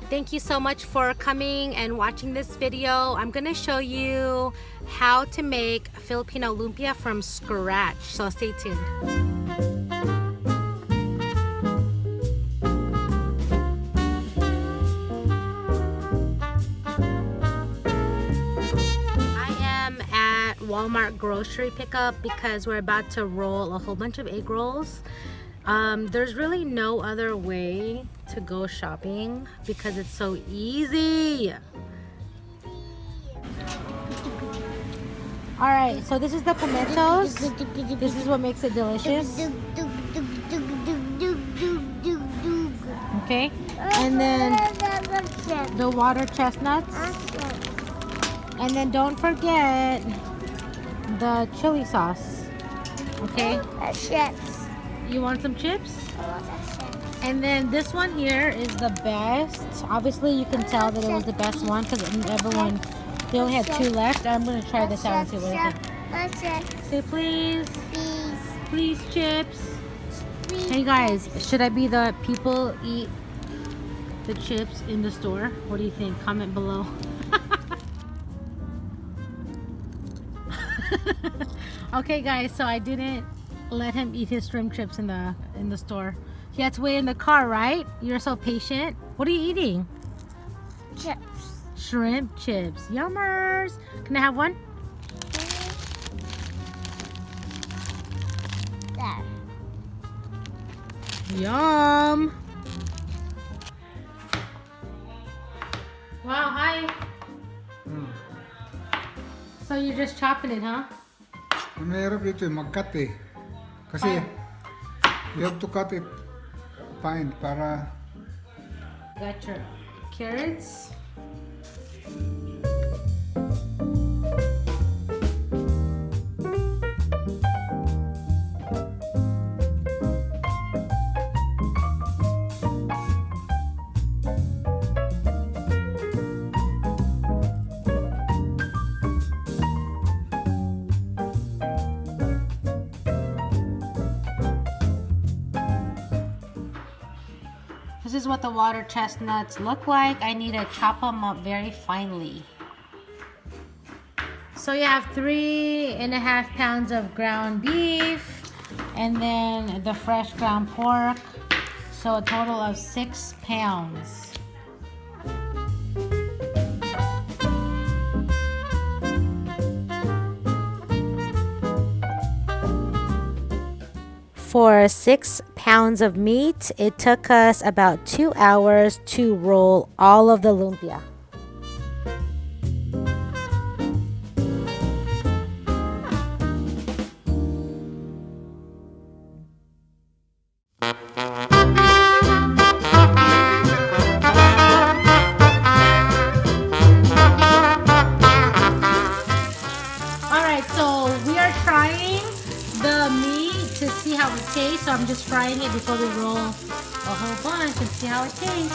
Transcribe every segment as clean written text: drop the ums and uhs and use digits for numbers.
Thank you so much for coming and watching this video. I'm gonna show you how to make Filipino lumpia from scratch, so stay tuned. Walmart grocery pickup because we're about to roll a whole bunch of egg rolls. There's really no other way to go shopping because it's so easy. Alright, so this is the pimentos. This is what makes it delicious. Okay, and then the water chestnuts. And then don't forget the chili sauce. Okay? Chips. You want some chips? I want chips. And then this one here is the best. Obviously, you can tell that it was the best one because everyone, they only had 2 left. I'm going to try this out and see what I think. Say please. Please. Please, chips. Please. Hey guys, should I be the people eat the chips in the store? What do you think? Comment below. Okay guys, so I didn't let him eat his shrimp chips in the store. He had to wait in the car, right? You're so patient. What are you eating? Chips. Shrimp chips. Yummers. Can I have one? There. Yum. Wow, hi. So you're just chopping it, huh? Mahirap ito mag-cut eh. Kasi you have to cut it fine para... Got your carrots. This is what the water chestnuts look like. I need to chop them up very finely. So you have 3.5 pounds of ground beef and then the fresh ground pork. So a total of 6 pounds. For 6 pounds of meat, it took us about 2 hours to roll all of the lumpia. Alright, so we are trying the meat to see how it tastes, so I'm just frying it before we roll a whole bunch and see how it tastes.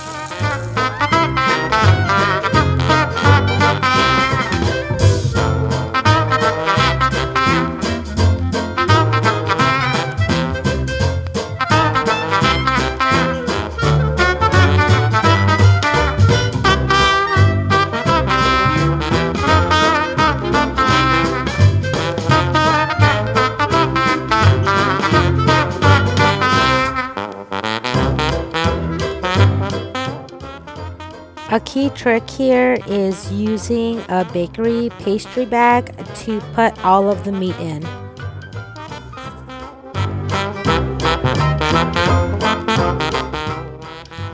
A key trick here is using a bakery pastry bag to put all of the meat in.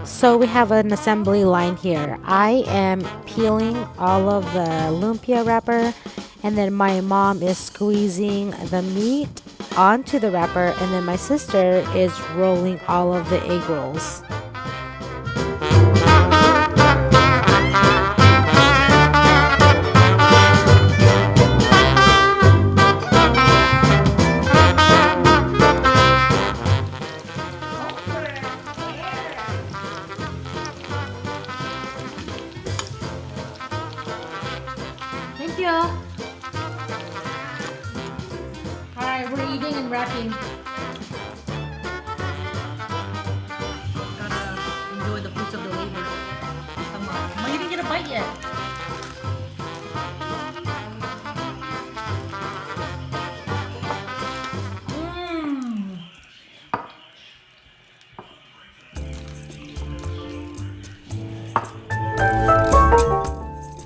So we have an assembly line here. I am peeling all of the lumpia wrapper, and then my mom is squeezing the meat onto the wrapper, and then my sister is rolling all of the egg rolls. Thank you. Alright, we're eating and wrapping. Gotta enjoy the fruits of the labor. bite yet.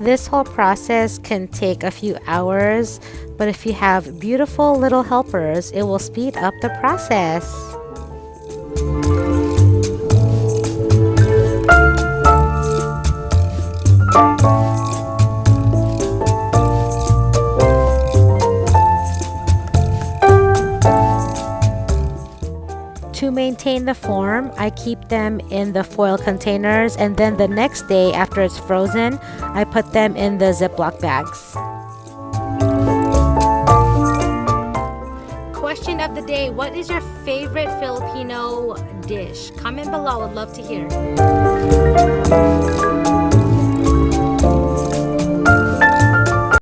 This whole process can take a few hours, but if you have beautiful little helpers, it will speed up the process. To maintain the form, I keep them in the foil containers, and then the next day after it's frozen, I put them in the Ziploc bags. Question of the day, what is your favorite Filipino dish? Comment below, I would love to hear.